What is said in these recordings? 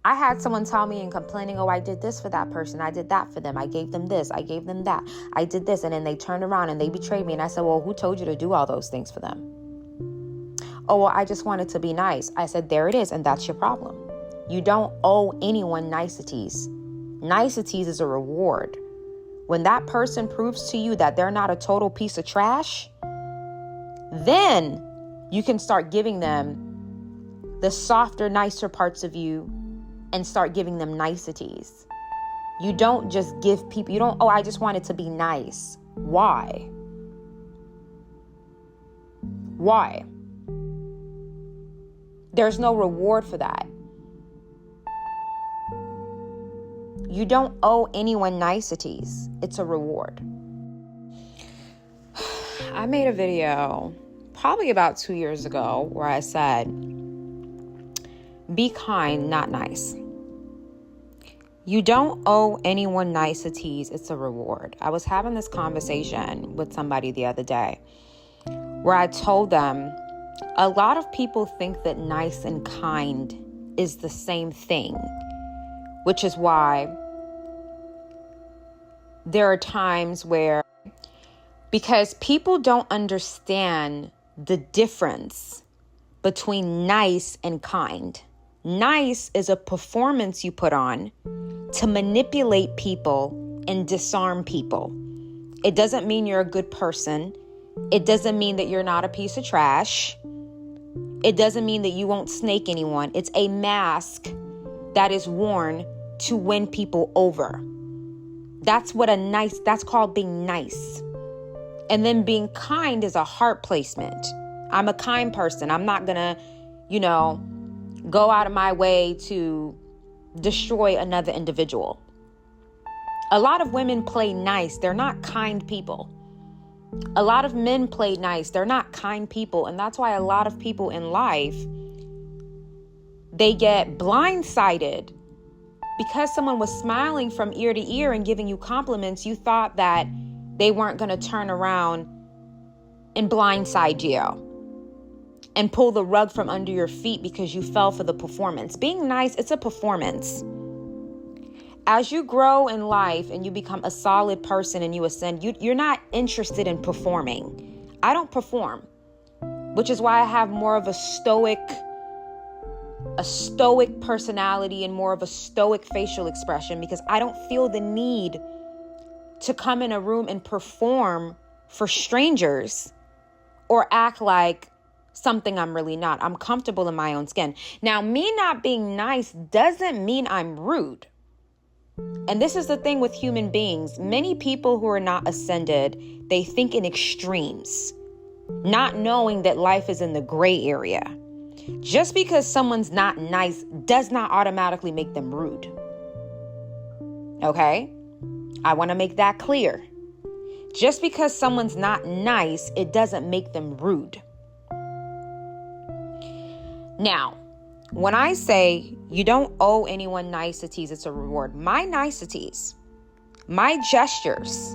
I had someone tell me and complaining, oh, I did this for that person. I did that for them. I gave them this. I gave them that. I did this. And then they turned around and they betrayed me. And I said, well, who told you to do all those things for them? Oh, well, I just wanted to be nice. I said, there it is. And that's your problem. You don't owe anyone niceties. Niceties is a reward. When that person proves to you that they're not a total piece of trash, then you can start giving them the softer, nicer parts of you and start giving them niceties. You don't just give people, you don't, oh, I just wanted to be nice. Why? Why? There's no reward for that. You don't owe anyone niceties. It's a reward. I made a video probably about 2 years ago where I said, be kind, not nice. You don't owe anyone niceties. It's a reward. I was having this conversation with somebody the other day where I told them a lot of people think that nice and kind is the same thing, which is why there are times where, because people don't understand the difference between nice and kind. Nice is a performance you put on to manipulate people and disarm people. It doesn't mean you're a good person. It doesn't mean that you're not a piece of trash. It doesn't mean that you won't snake anyone. It's a mask that is worn to win people over. That's called being nice. And then being kind is a heart placement. I'm a kind person. I'm not gonna, go out of my way to destroy another individual. A lot of women play nice. They're not kind people. A lot of men play nice. They're not kind people. And that's why a lot of people in life, they get blindsided. Because someone was smiling from ear to ear and giving you compliments, you thought that they weren't going to turn around and blindside you and pull the rug from under your feet because you fell for the performance. Being nice, it's a performance. As you grow in life and you become a solid person and you ascend, you're not interested in performing. I don't perform, which is why I have more of a stoic personality and more of a stoic facial expression, because I don't feel the need to come in a room and perform for strangers or act like something I'm really not. I'm comfortable in my own skin. Now, me not being nice doesn't mean I'm rude. And this is the thing with human beings. Many people who are not ascended, they think in extremes, not knowing that life is in the gray area. Just because someone's not nice does not automatically make them rude. Okay? I want to make that clear. Just because someone's not nice, it doesn't make them rude. Now, when I say you don't owe anyone niceties, it's a reward. My niceties, my gestures,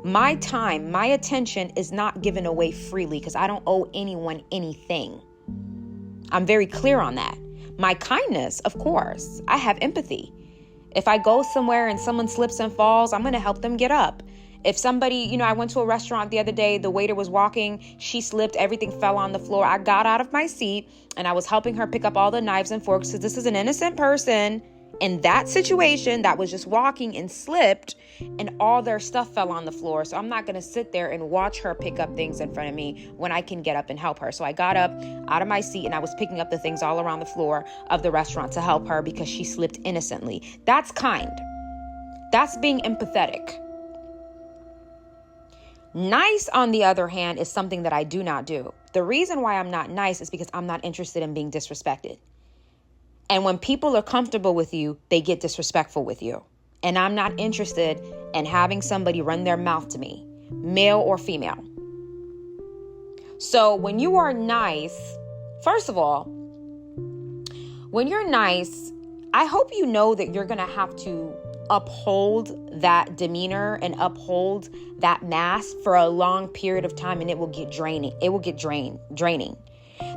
my time, my attention is not given away freely because I don't owe anyone anything. I'm very clear on that. My kindness, of course, I have empathy. If I go somewhere and someone slips and falls, I'm going to help them get up. If somebody, I went to a restaurant the other day, the waiter was walking, she slipped, everything fell on the floor. I got out of my seat and I was helping her pick up all the knives and forks because this is an innocent person in that situation that was just walking and slipped and all their stuff fell on the floor. So I'm not going to sit there and watch her pick up things in front of me when I can get up and help her. So I got up out of my seat and I was picking up the things all around the floor of the restaurant to help her because she slipped innocently. That's kind. That's being empathetic. Nice, on the other hand, is something that I do not do. The reason why I'm not nice is because I'm not interested in being disrespected. And when people are comfortable with you, they get disrespectful with you. And I'm not interested in having somebody run their mouth to me, male or female. So when you are nice, first of all, when you're nice, I hope you know that you're going to have to uphold that demeanor and uphold that mask for a long period of time, and it will get draining. It will get draining.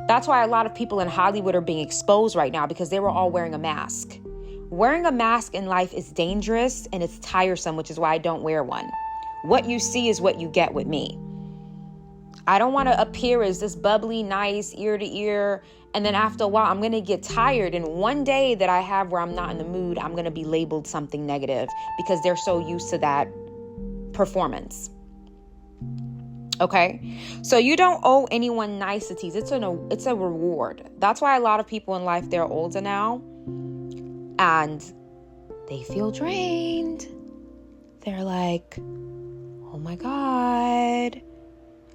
That's why a lot of people in Hollywood are being exposed right now, because they were all wearing a mask. Wearing a mask in life is dangerous and it's tiresome, which is why I don't wear one. What you see is what you get with me. I don't want to appear as this bubbly, nice, ear to ear. And then after a while, I'm going to get tired. And one day that I have where I'm not in the mood, I'm going to be labeled something negative because they're so used to that performance. Okay? So you don't owe anyone niceties. It's a reward. That's why a lot of people in life, they're older now and they feel drained. They're like, oh my God,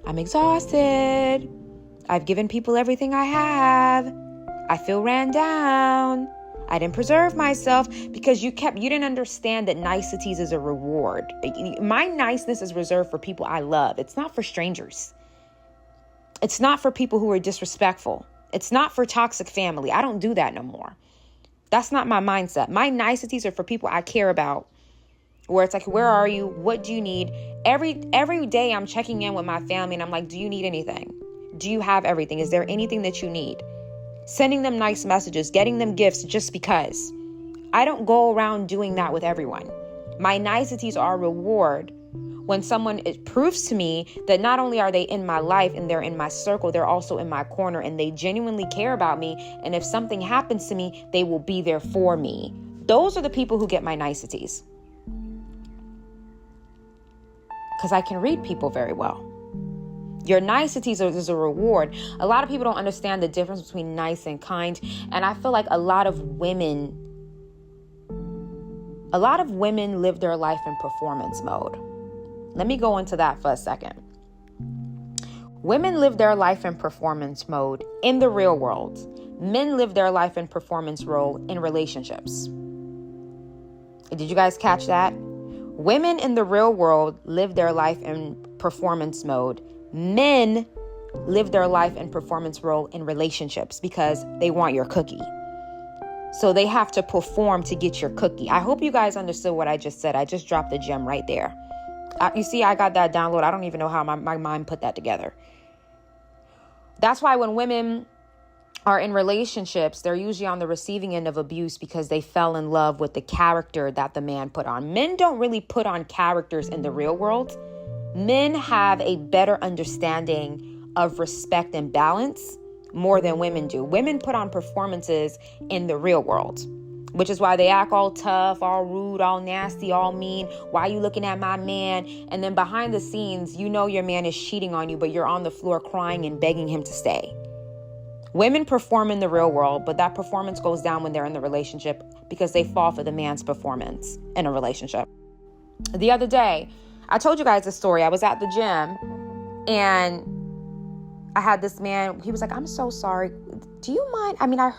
I'm exhausted. I've given people everything I have. I feel ran down. I didn't preserve myself because you didn't understand that niceties is a reward. My niceness is reserved for people I love. It's not for strangers. It's not for people who are disrespectful. It's not for toxic family. I don't do that no more. That's not my mindset. My niceties are for people I care about. Where it's like, where are you? What do you need? Every day I'm checking in with my family and I'm like, do you need anything? Do you have everything? Is there anything that you need? Sending them nice messages, getting them gifts just because. I don't go around doing that with everyone. My niceties are a reward when someone proves to me that not only are they in my life and they're in my circle, they're also in my corner and they genuinely care about me. And if something happens to me, they will be there for me. Those are the people who get my niceties. Because I can read people very well. Your niceties is a reward. A lot of people don't understand the difference between nice and kind. And I feel like a lot of women live their life in performance mode. Let me go into that for a second. Women live their life in performance mode in the real world. Men live their life in performance role in relationships. Did you guys catch that? Women in the real world live their life in performance mode. Men live their life in performance role in relationships because they want your cookie. So they have to perform to get your cookie. I hope you guys understood what I just said. I just dropped a gem right there. You see, I got that download. I don't even know how my mind put that together. That's why when women are in relationships, they're usually on the receiving end of abuse because they fell in love with the character that the man put on. Men don't really put on characters in the real world. Men have a better understanding of respect and balance more than women do. Women put on performances in the real world, which is why they act all tough, all rude, all nasty, all mean. Why are you looking at my man? And then behind the scenes, you know your man is cheating on you, but you're on the floor crying and begging him to stay. Women perform in the real world, but that performance goes down when they're in the relationship because they fall for the man's performance in a relationship. The other day, I told you guys the story. I was at the gym and I had this man. He was like, I'm so sorry. Do you mind? I mean, I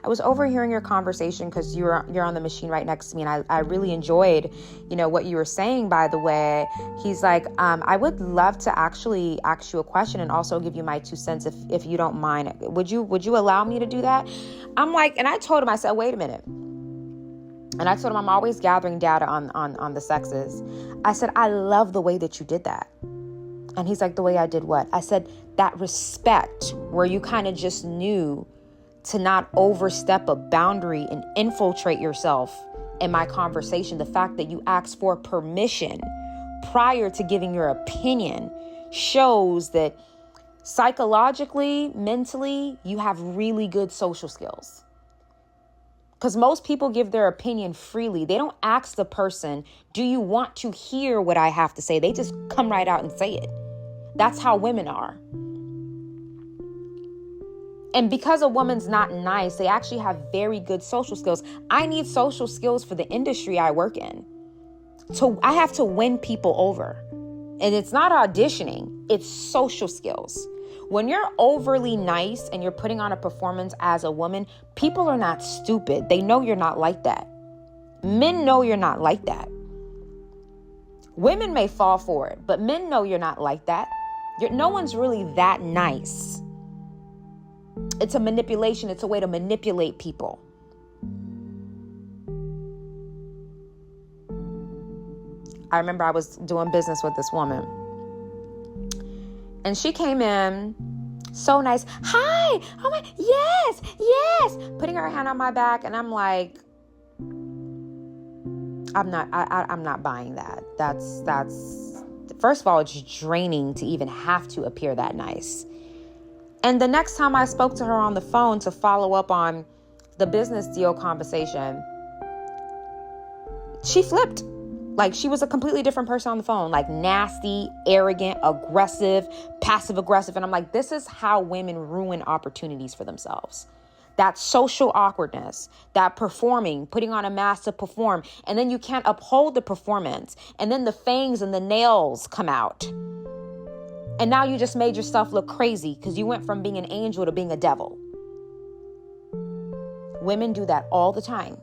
was overhearing your conversation because you're on the machine right next to me. And I really enjoyed, what you were saying, by the way. He's like, I would love to actually ask you a question and also give you my 2 cents if you don't mind. Would you allow me to do that? I'm like, and I told him, I said, wait a minute. And I told him I'm always gathering data on the sexes. I said, I love the way that you did that. And he's like, the way I did what? I said, that respect where you kind of just knew to not overstep a boundary and infiltrate yourself in my conversation. The fact that you asked for permission prior to giving your opinion shows that psychologically, mentally, you have really good social skills. Because most people give their opinion freely. They don't ask the person, do you want to hear what I have to say? They just come right out and say it. That's how women are. And because a woman's not nice, they actually have very good social skills. I need social skills for the industry I work in. So I have to win people over. And it's not auditioning, it's social skills. When you're overly nice and you're putting on a performance as a woman, people are not stupid. They know you're not like that. Men know you're not like that. Women may fall for it, but men know you're not like that. No one's really that nice. It's a manipulation. It's a way to manipulate people. I remember I was doing business with this woman. And she came in so nice. Hi. Oh my, yes. Putting her hand on my back. And I'm like, I'm not buying that. That's first of all, it's draining to even have to appear that nice. And the next time I spoke to her on the phone to follow up on the business deal conversation, she flipped. Like, she was a completely different person on the phone, like nasty, arrogant, aggressive, passive aggressive. And I'm like, this is how women ruin opportunities for themselves. That social awkwardness, that performing, putting on a mask to perform, and then you can't uphold the performance. And then the fangs and the nails come out. And now you just made yourself look crazy because you went from being an angel to being a devil. Women do that all the time.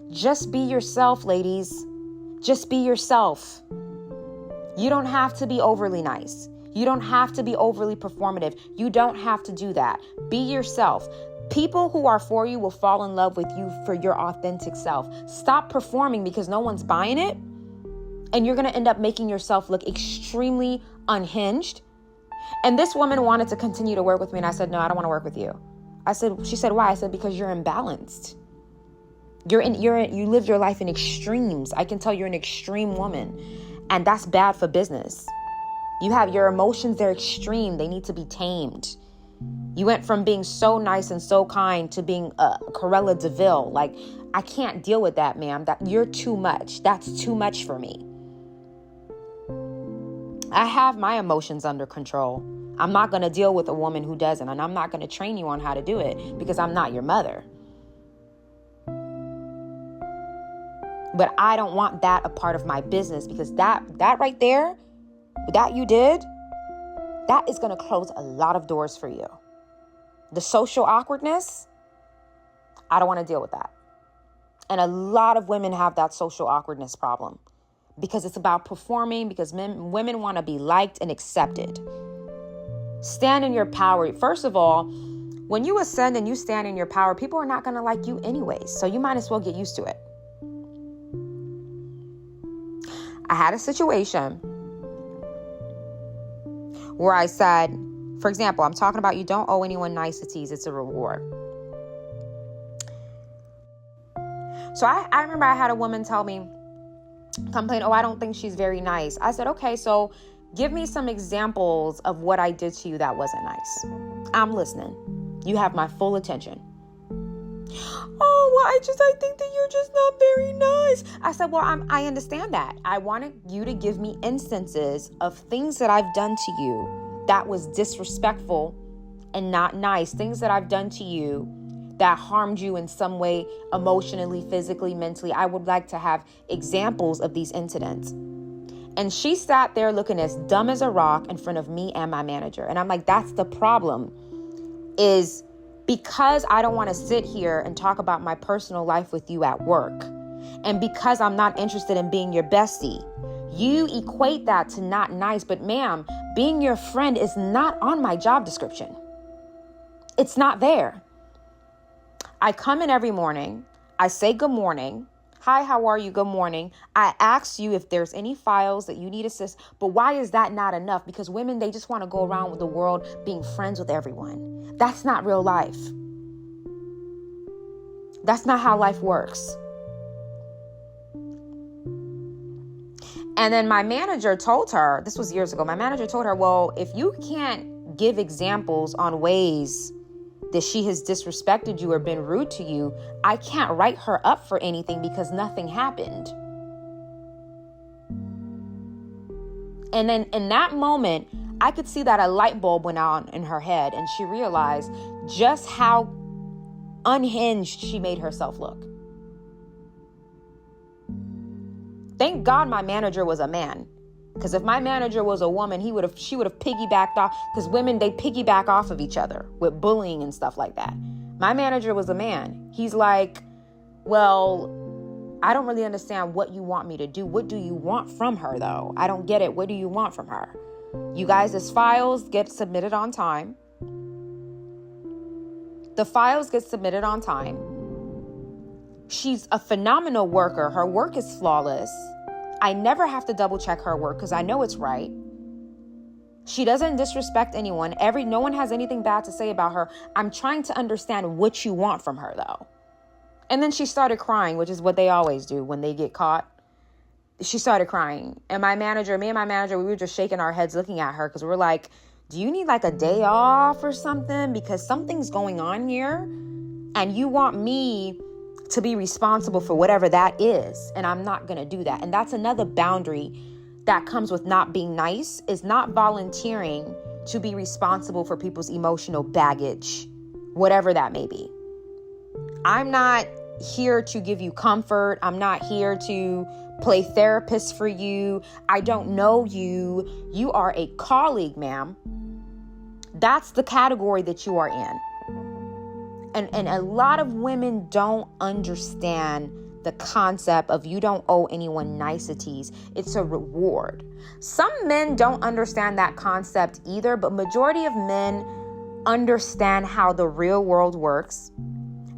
Just be yourself, ladies. Just be yourself. You don't have to be overly nice. You don't have to be overly performative. You don't have to do that. Be yourself. People who are for you will fall in love with you for your authentic self. Stop performing because no one's buying it. And you're going to end up making yourself look extremely unhinged. And this woman wanted to continue to work with me. And I said, no, I don't want to work with you. She said, why? I said, because you're imbalanced. You live your life in extremes. I can tell you're an extreme woman. And that's bad for business. You have your emotions, they're extreme. They need to be tamed. You went from being so nice and so kind to being Corella DeVille. Like, I can't deal with that, ma'am. That you're too much. That's too much for me. I have my emotions under control. I'm not going to deal with a woman who doesn't, and I'm not going to train you on how to do it because I'm not your mother. But I don't want that a part of my business because that right there, that you did, that is going to close a lot of doors for you. The social awkwardness, I don't want to deal with that. And a lot of women have that social awkwardness problem because it's about performing, because women want to be liked and accepted. Stand in your power. First of all, when you ascend and you stand in your power, people are not going to like you anyways. So you might as well get used to it. I had a situation where I said, for example, I'm talking about you don't owe anyone niceties. It's a reward. So I remember I had a woman complain, I don't think she's very nice. I said, okay, so give me some examples of what I did to you that wasn't nice. I'm listening. You have my full attention. Oh, well, I think that you're just not very nice. I said, well, I understand that. I wanted you to give me instances of things that I've done to you that was disrespectful and not nice. Things that I've done to you that harmed you in some way, emotionally, physically, mentally. I would like to have examples of these incidents. And she sat there looking as dumb as a rock in front of me and my manager. And I'm like, that's the problem, is because I don't want to sit here and talk about my personal life with you at work. And because I'm not interested in being your bestie, you equate that to not nice. But ma'am, being your friend is not on my job description. It's not there. I come in every morning. I say good morning. Hi, how are you? Good morning. I ask you if there's any files that you need assist. But why is that not enough? Because women, they just want to go around with the world being friends with everyone. That's not real life. That's not how life works. And then my manager told her, this was years ago, my manager told her, well, if you can't give examples on ways that she has disrespected you or been rude to you, I can't write her up for anything because nothing happened. And then in that moment, I could see that a light bulb went on in her head and she realized just how unhinged she made herself look. Thank God my manager was a man. Because if my manager was a woman, she would have piggybacked off, because women, they piggyback off of each other with bullying and stuff like that. My manager was a man. He's like, well, I don't really understand what you want me to do. What do you want from her, though? I don't get it. What do you want from her? You guys' files get submitted on time. The files get submitted on time. She's a phenomenal worker. Her work is flawless. I never have to double check her work because I know it's right. She doesn't disrespect anyone. No one has anything bad to say about her. I'm trying to understand what you want from her, though. And then she started crying, which is what they always do when they get caught. She started crying. And me and my manager, we were just shaking our heads looking at her because we're like, do you need like a day off or something? Because something's going on here and you want me to be responsible for whatever that is. And I'm not going to do that. And that's another boundary that comes with not being nice, is not volunteering to be responsible for people's emotional baggage, whatever that may be. I'm not here to give you comfort. I'm not here to play therapist for you. I don't know you. You are a colleague, ma'am. That's the category that you are in. And a lot of women don't understand the concept of you don't owe anyone niceties. It's a reward. Some men don't understand that concept either, but majority of men understand how the real world works.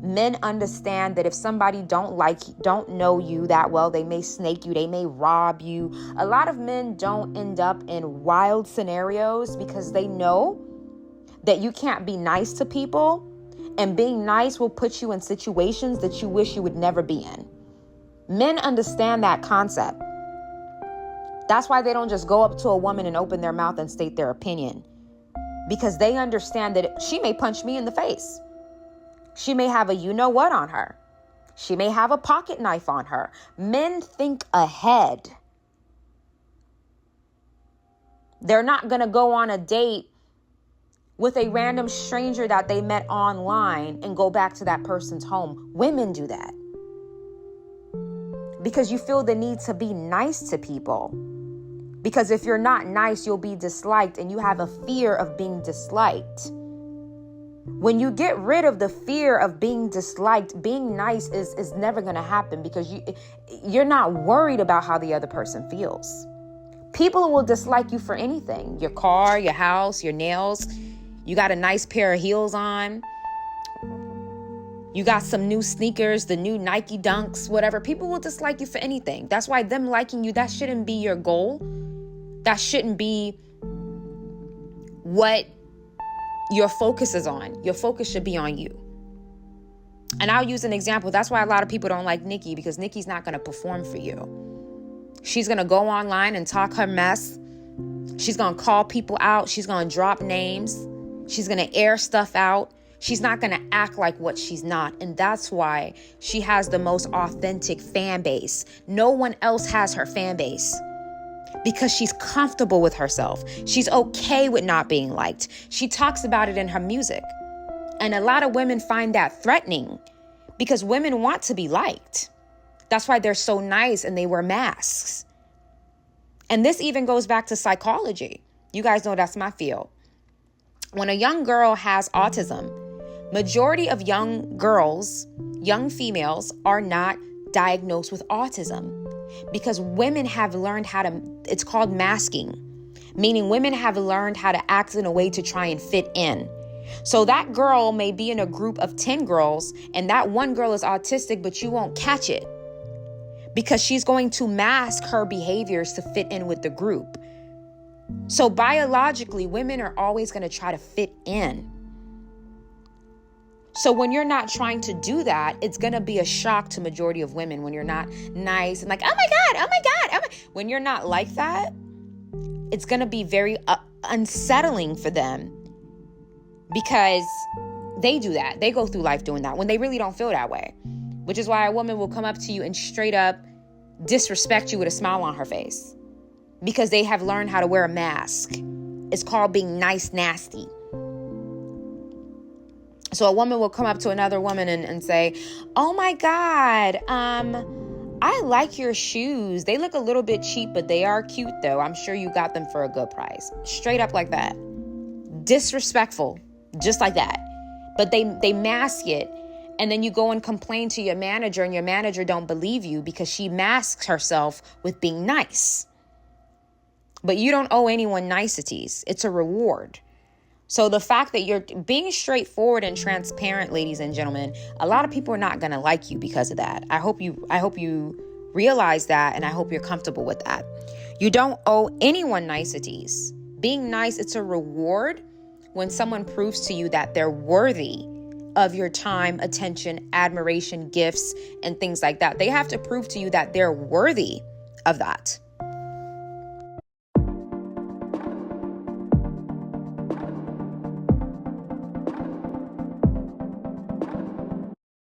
Men understand that if somebody don't know you that well, they may snake you, they may rob you. A lot of men don't end up in wild scenarios because they know that you can't be nice to people, and being nice will put you in situations that you wish you would never be in. Men understand that concept. That's why they don't just go up to a woman and open their mouth and state their opinion, because they understand that she may punch me in the face. She may have a you-know-what on her. She may have a pocket knife on her. Men think ahead. They're not going to go on a date with a random stranger that they met online and go back to that person's home. Women do that because you feel the need to be nice to people. Because if you're not nice, you'll be disliked, and you have a fear of being disliked. When you get rid of the fear of being disliked, being nice is never going to happen, because you're not worried about how the other person feels. People will dislike you for anything. Your car, your house, your nails. You got a nice pair of heels on. You got some new sneakers, the new Nike Dunks, whatever. People will dislike you for anything. That's why them liking you, that shouldn't be your goal. That shouldn't be what your focus is on. Your focus should be on you. And I'll use an example. That's why a lot of people don't like Nikki, because Nikki's not going to perform for you. She's going to go online and talk her mess. She's going to call people out. She's going to drop names. She's going to air stuff out. She's not going to act like what she's not. And that's why she has the most authentic fan base. No one else has her fan base, because she's comfortable with herself. She's okay with not being liked. She talks about it in her music. And a lot of women find that threatening, because women want to be liked. That's why they're so nice and they wear masks. And this even goes back to psychology. You guys know that's my field. When a young girl has autism, majority of young girls, young females, are not diagnosed with autism, because women have learned how to, it's called masking, meaning women have learned how to act in a way to try and fit in. So that girl may be in a group of 10 girls, and that one girl is autistic, but you won't catch it, because she's going to mask her behaviors to fit in with the group. So biologically, women are always going to try to fit in. So when you're not trying to do that, it's going to be a shock to majority of women when you're not nice and like, oh my God. When you're not like that, it's going to be very unsettling for them, because they do that. They go through life doing that when they really don't feel that way, which is why a woman will come up to you and straight up disrespect you with a smile on her face, because they have learned how to wear a mask. It's called being nice, nasty. So a woman will come up to another woman and say, oh my God, I like your shoes. They look a little bit cheap, but they are cute though. I'm sure you got them for a good price. Straight up like that. Disrespectful, just like that. But they mask it. And then you go and complain to your manager, and your manager don't believe you because she masks herself with being nice. But you don't owe anyone niceties. It's a reward. So the fact that you're being straightforward and transparent, ladies and gentlemen, a lot of people are not going to like you because of that. I hope you realize that, and I hope you're comfortable with that. You don't owe anyone niceties. Being nice, it's a reward when someone proves to you that they're worthy of your time, attention, admiration, gifts, and things like that. They have to prove to you that they're worthy of that.